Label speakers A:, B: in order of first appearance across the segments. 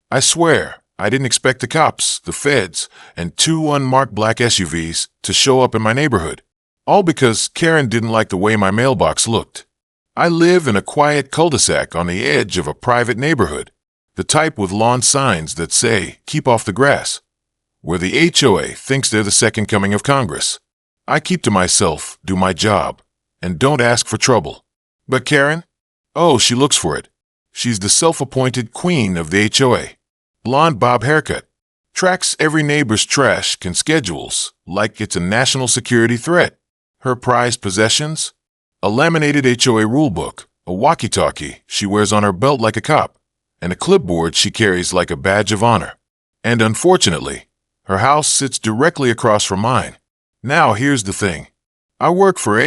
A: I swear, I didn't expect the cops, the feds, and two unmarked black SUVs to show up in my neighborhood. All because Karen didn't like the way my mailbox looked. I live in a quiet cul-de-sac on the edge of a private neighborhood, the type with lawn signs that say, "Keep off the grass," where the HOA thinks they're the second coming of Congress. I keep to myself, do my job, and don't ask for trouble. But Karen? Oh, she looks for it. She's the self-appointed queen of the HOA. Blonde bob haircut. Tracks every neighbor's trash and schedules like it's a national security threat. Her prized possessions? A laminated HOA rulebook, a walkie-talkie she wears on her belt like a cop, and a clipboard she carries like a badge of honor. And unfortunately, her house sits directly across from mine. Now here's the thing. I work for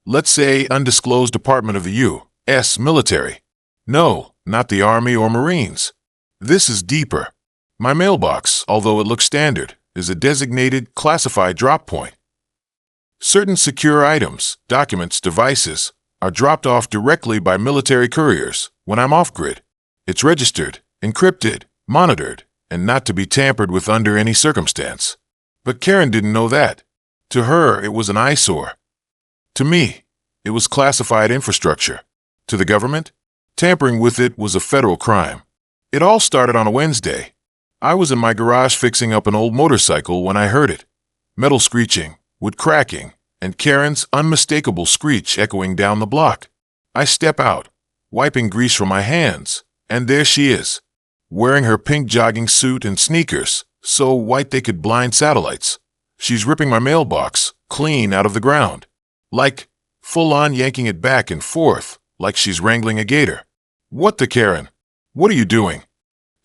A: let's say, undisclosed department of the U.S. military. No, not the Army or Marines. This is deeper. My mailbox, although it looks standard, is a designated classified drop point. Certain secure items, documents, devices are dropped off directly by military couriers when I'm off-grid. It's registered, encrypted, monitored, and not to be tampered with under any circumstance. But Karen didn't know that. To her, it was an eyesore. To me, it was classified infrastructure. To the government, tampering with it was a federal crime. It all started on a Wednesday. I was in my garage fixing up an old motorcycle when I heard it. Metal screeching, wood cracking, and Karen's unmistakable screech echoing down the block. I step out, wiping grease from my hands, and there she is, wearing her pink jogging suit and sneakers, so white they could blind satellites. She's ripping my mailbox clean out of the ground, like full-on yanking it back and forth, like she's wrangling a gator. What the Karen? What are you doing?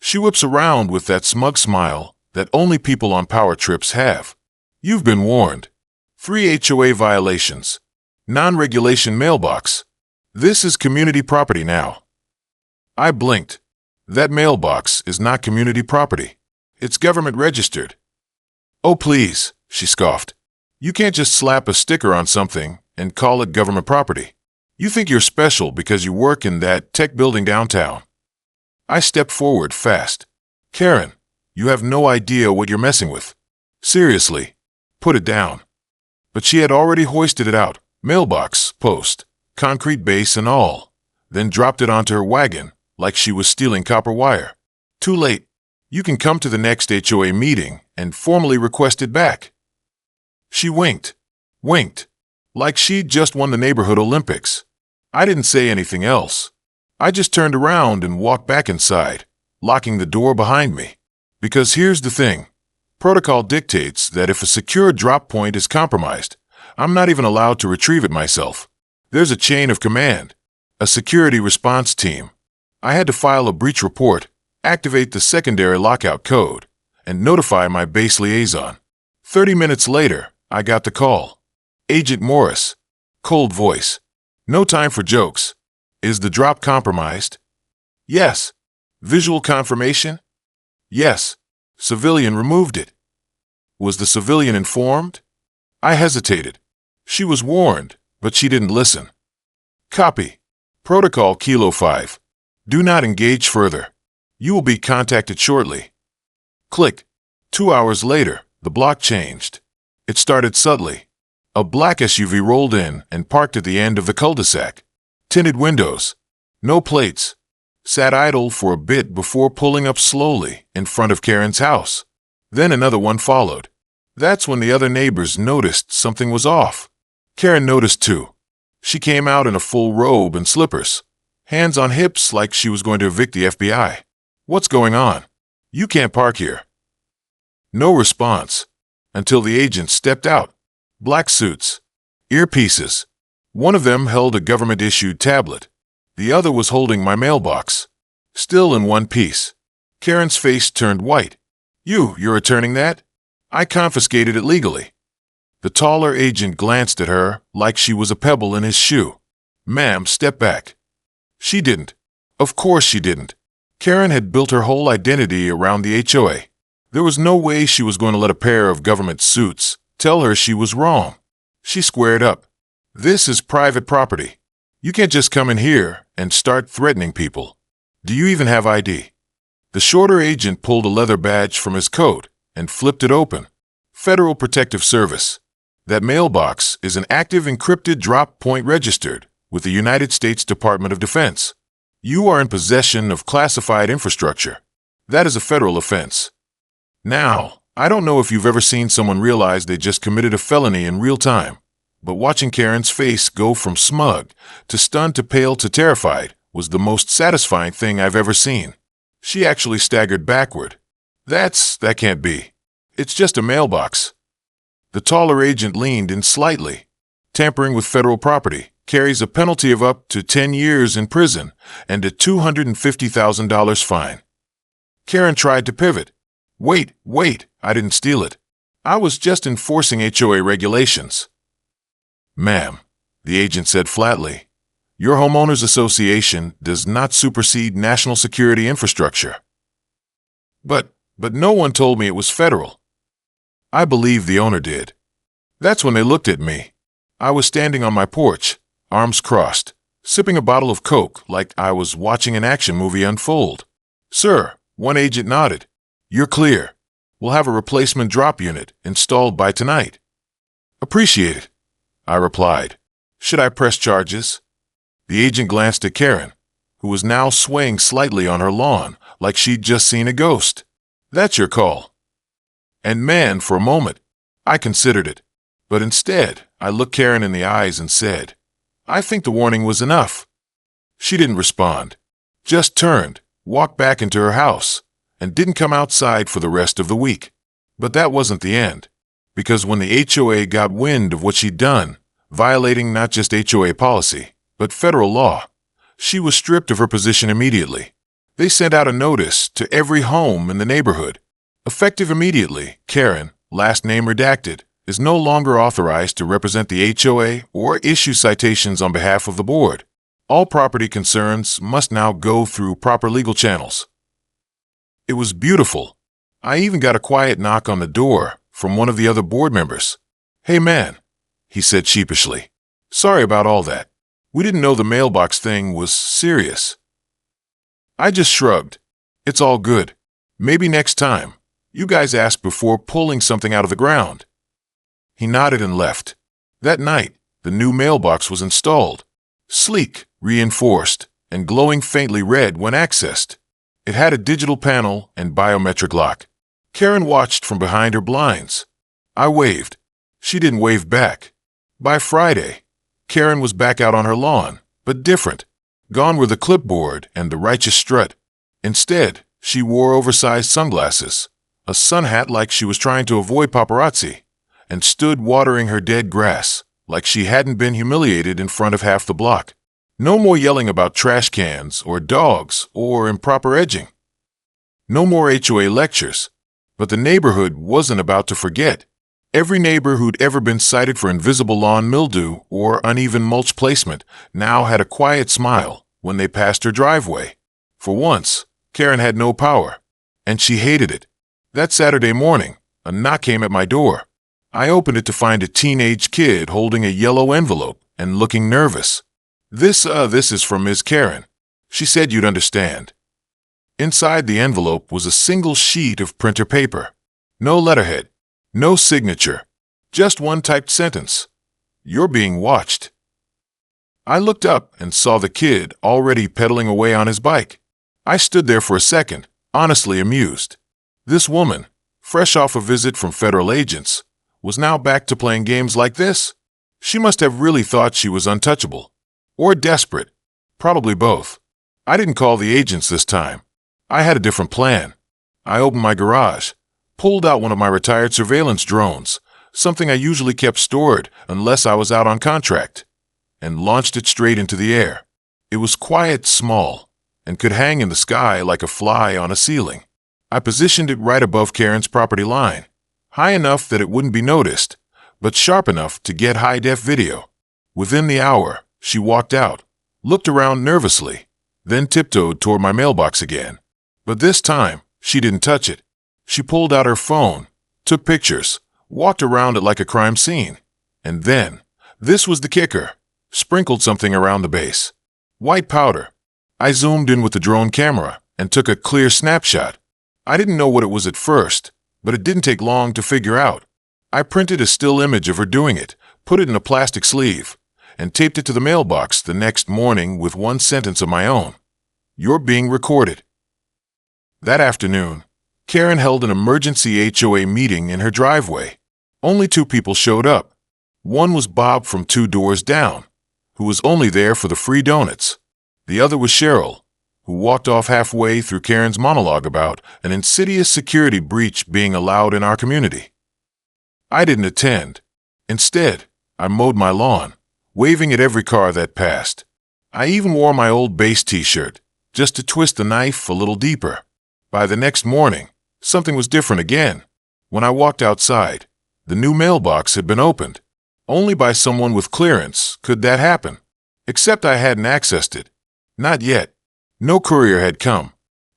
A: She whips around with that smug smile that only people on power trips have. You've been warned. 3 HOA violations. Non-regulation mailbox. This is community property now. I blinked. That mailbox is not community property. It's government registered. Oh, please, she scoffed. You can't just slap a sticker on something and call it government property. You think you're special because you work in that tech building downtown. I stepped forward fast. Karen, you have no idea what you're messing with. Seriously, put it down. But she had already hoisted it out, mailbox, post, concrete base and all, then dropped it onto her wagon like she was stealing copper wire. Too late. You can come to the next HOA meeting and formally request it back. She winked, like she'd just won the neighborhood Olympics. I didn't say anything else. I just turned around and walked back inside, locking the door behind me. Because here's the thing. Protocol dictates that if a secure drop point is compromised, I'm not even allowed to retrieve it myself. There's a chain of command, a security response team. I had to file a breach report, activate the secondary lockout code, and notify my base liaison. 30 minutes later, I got the call. Agent Morris. Cold voice. No time for jokes. Is the drop compromised? Yes. Visual confirmation? Yes. Civilian removed it. Was the civilian informed? I hesitated. She was warned, but she didn't listen. Copy. Protocol Kilo 5. Do not engage further. You will be contacted shortly. Click. 2 hours later, the block changed. It started subtly. A black SUV rolled in and parked at the end of the cul-de-sac. Tinted windows. No plates. Sat idle for a bit before pulling up slowly in front of Karen's house. Then another one followed. That's when the other neighbors noticed something was off. Karen noticed too. She came out in a full robe and slippers, hands on hips like she was going to evict the FBI. What's going on? You can't park here. No response, until the agent stepped out. Black suits, earpieces. One of them held a government-issued tablet. The other was holding my mailbox, still in one piece. Karen's face turned white. You're returning that? I confiscated it legally. The taller agent glanced at her like she was a pebble in his shoe. Ma'am, step back. She didn't. Of course she didn't. Karen had built her whole identity around the HOA. There was no way she was going to let a pair of government suits tell her she was wrong. She squared up. This is private property. You can't just come in here and start threatening people. Do you even have ID? The shorter agent pulled a leather badge from his coat and flipped it open. Federal Protective Service. That mailbox is an active encrypted drop point registered with the United States Department of Defense. You are in possession of classified infrastructure. That is a federal offense. Now, I don't know if you've ever seen someone realize they just committed a felony in real time, but watching Karen's face go from smug to stunned to pale to terrified was the most satisfying thing I've ever seen. She actually staggered backward. That can't be. It's just a mailbox. The taller agent leaned in slightly. Tampering with federal property carries a penalty of up to 10 years in prison and a $250,000 fine. Karen tried to pivot. Wait, I didn't steal it. I was just enforcing HOA regulations. Ma'am, the agent said flatly, your homeowners association does not supersede national security infrastructure. But no one told me it was federal. I believe the owner did. That's when they looked at me. I was standing on my porch, arms crossed, sipping a bottle of Coke like I was watching an action movie unfold. Sir, one agent nodded. You're clear. We'll have a replacement drop unit installed by tonight. Appreciate it, I replied. Should I press charges? The agent glanced at Karen, who was now swaying slightly on her lawn like she'd just seen a ghost. That's your call. And man, for a moment, I considered it. But instead, I looked Karen in the eyes and said, I think the warning was enough. She didn't respond, just turned, walked back into her house, and didn't come outside for the rest of the week. But that wasn't the end, because when the HOA got wind of what she'd done, violating not just HOA policy, but federal law, she was stripped of her position immediately. They sent out a notice to every home in the neighborhood. Effective immediately, Karen, last name redacted, is no longer authorized to represent the HOA or issue citations on behalf of the board. All property concerns must now go through proper legal channels. It was beautiful. I even got a quiet knock on the door from one of the other board members. Hey man, he said sheepishly. Sorry about all that. We didn't know the mailbox thing was serious. I just shrugged. It's all good. Maybe next time. You guys ask before pulling something out of the ground. He nodded and left. That night, the new mailbox was installed. Sleek, reinforced, and glowing faintly red when accessed. It had a digital panel and biometric lock. Karen watched from behind her blinds. I waved. She didn't wave back. By Friday, Karen was back out on her lawn, but different. Gone were the clipboard and the righteous strut. Instead, she wore oversized sunglasses, a sun hat like she was trying to avoid paparazzi, and stood watering her dead grass like she hadn't been humiliated in front of half the block. No more yelling about trash cans or dogs or improper edging. No more HOA lectures, but the neighborhood wasn't about to forget. Every neighbor who'd ever been cited for invisible lawn mildew or uneven mulch placement now had a quiet smile when they passed her driveway. For once, Karen had no power, and she hated it. That Saturday morning, a knock came at my door. I opened it to find a teenage kid holding a yellow envelope and looking nervous. This is from Ms. Karen. She said you'd understand. Inside the envelope was a single sheet of printer paper. No letterhead, no signature, just one typed sentence. You're being watched. I looked up and saw the kid already pedaling away on his bike. I stood there for a second, honestly amused. This woman, fresh off a visit from federal agents, was now back to playing games like this? She must have really thought she was untouchable. Or desperate. Probably both. I didn't call the agents this time. I had a different plan. I opened my garage, pulled out one of my retired surveillance drones, something I usually kept stored unless I was out on contract, and launched it straight into the air. It was quiet, small, and could hang in the sky like a fly on a ceiling. I positioned it right above Karen's property line, high enough that it wouldn't be noticed, but sharp enough to get high-def video. Within the hour, she walked out, looked around nervously, then tiptoed toward my mailbox again. But this time, she didn't touch it. She pulled out her phone, took pictures, walked around it like a crime scene. And then, this was the kicker, sprinkled something around the base. White powder. I zoomed in with the drone camera and took a clear snapshot. I didn't know what it was at first, but it didn't take long to figure out. I printed a still image of her doing it, put it in a plastic sleeve, and taped it to the mailbox the next morning with one sentence of my own. "You're being recorded." That afternoon, Karen held an emergency HOA meeting in her driveway. Only 2 people showed up. One was Bob from 2 doors down, who was only there for the free donuts. The other was Cheryl, who walked off halfway through Karen's monologue about an insidious security breach being allowed in our community. I didn't attend. Instead, I mowed my lawn, waving at every car that passed. I even wore my old base t-shirt, just to twist the knife a little deeper. By the next morning, something was different again. When I walked outside, the new mailbox had been opened. Only by someone with clearance could that happen. Except I hadn't accessed it. Not yet. No courier had come.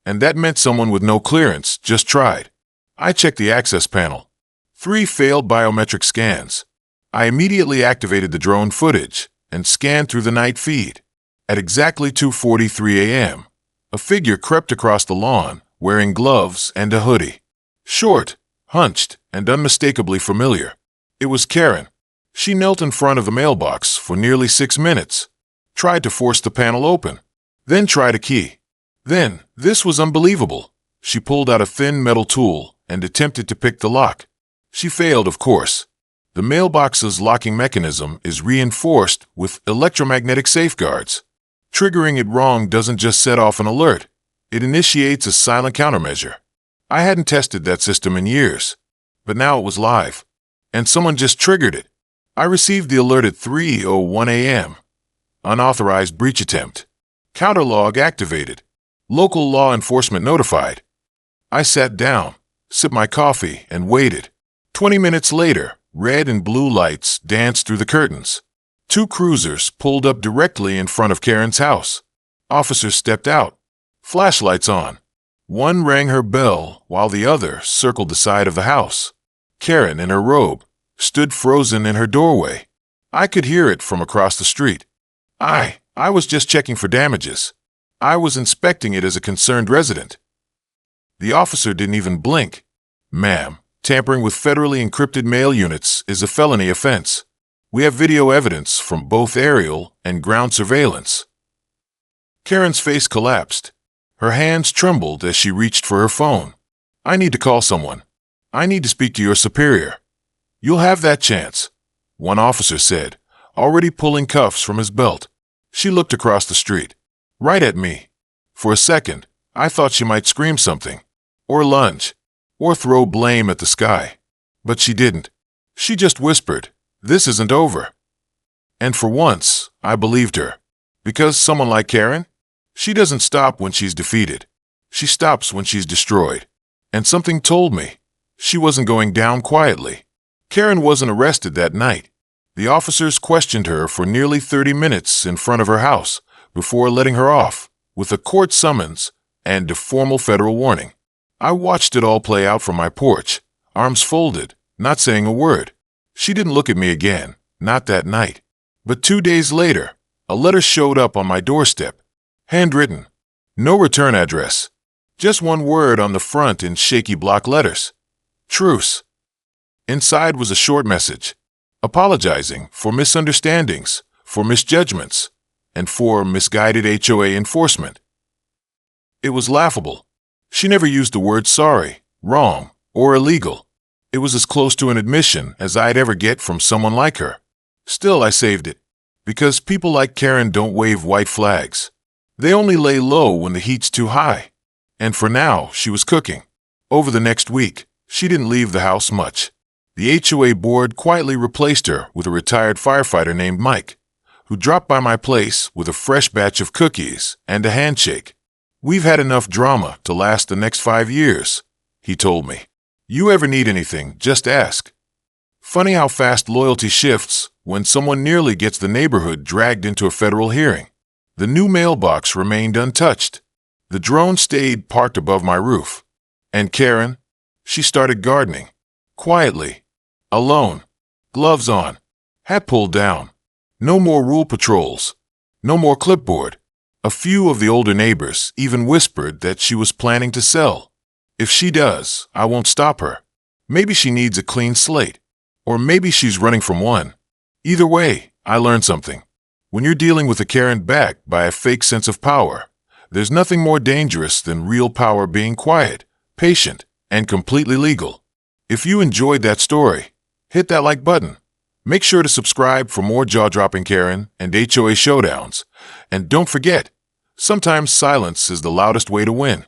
A: And that meant someone with no clearance just tried. I checked the access panel. 3 failed biometric scans. I immediately activated the drone footage and scanned through the night feed. At exactly 2:43 a.m., a figure crept across the lawn wearing gloves and a hoodie. Short, hunched, and unmistakably familiar. It was Karen. She knelt in front of the mailbox for nearly 6 minutes, tried to force the panel open, then tried a key. Then, this was unbelievable. She pulled out a thin metal tool and attempted to pick the lock. She failed, of course. The mailbox's locking mechanism is reinforced with electromagnetic safeguards. Triggering it wrong doesn't just set off an alert. It initiates a silent countermeasure. I hadn't tested that system in years, but now it was live, and someone just triggered it. I received the alert at 3:01 a.m. Unauthorized breach attempt. Counterlog activated. Local law enforcement notified. I sat down, sipped my coffee, and waited. 20 minutes later, red and blue lights danced through the curtains. 2 cruisers pulled up directly in front of Karen's house. Officers stepped out, flashlights on. One rang her bell while the other circled the side of the house. Karen, in her robe, stood frozen in her doorway. I could hear it from across the street. I was just checking for damages. I was inspecting it as a concerned resident. The officer didn't even blink. "Ma'am, tampering with federally encrypted mail units is a felony offense. We have video evidence from both aerial and ground surveillance." Karen's face collapsed. Her hands trembled as she reached for her phone. "I need to call someone. I need to speak to your superior." "You'll have that chance," one officer said, already pulling cuffs from his belt. She looked across the street, right at me. For a second, I thought she might scream something, or lunge, or throw blame at the sky. But she didn't. She just whispered, "This isn't over." And for once, I believed her. Because someone like Karen, she doesn't stop when she's defeated. She stops when she's destroyed. And something told me she wasn't going down quietly. Karen wasn't arrested that night. The officers questioned her for nearly 30 minutes in front of her house before letting her off with a court summons and a formal federal warning. I watched it all play out from my porch, arms folded, not saying a word. She didn't look at me again, not that night. But 2 days later, a letter showed up on my doorstep. Handwritten. No return address. Just one word on the front in shaky block letters. Truce. Inside was a short message, apologizing for misunderstandings, for misjudgments, and for misguided HOA enforcement. It was laughable. She never used the word sorry, wrong, or illegal. It was as close to an admission as I'd ever get from someone like her. Still, I saved it. Because people like Karen don't wave white flags. They only lay low when the heat's too high. And for now, she was cooking. Over the next week, she didn't leave the house much. The HOA board quietly replaced her with a retired firefighter named Mike, who dropped by my place with a fresh batch of cookies and a handshake. "We've had enough drama to last the next 5 years," he told me. "You ever need anything, just ask." Funny how fast loyalty shifts when someone nearly gets the neighborhood dragged into a federal hearing. The new mailbox remained untouched. The drone stayed parked above my roof. And Karen, she started gardening. Quietly. Alone. Gloves on. Hat pulled down. No more rule patrols. No more clipboard. A few of the older neighbors even whispered that she was planning to sell. If she does, I won't stop her. Maybe she needs a clean slate. Or maybe she's running from one. Either way, I learned something. When you're dealing with a Karen backed by a fake sense of power, there's nothing more dangerous than real power being quiet, patient, and completely legal. If you enjoyed that story, hit that like button. Make sure to subscribe for more jaw-dropping Karen and HOA showdowns. And don't forget, sometimes silence is the loudest way to win.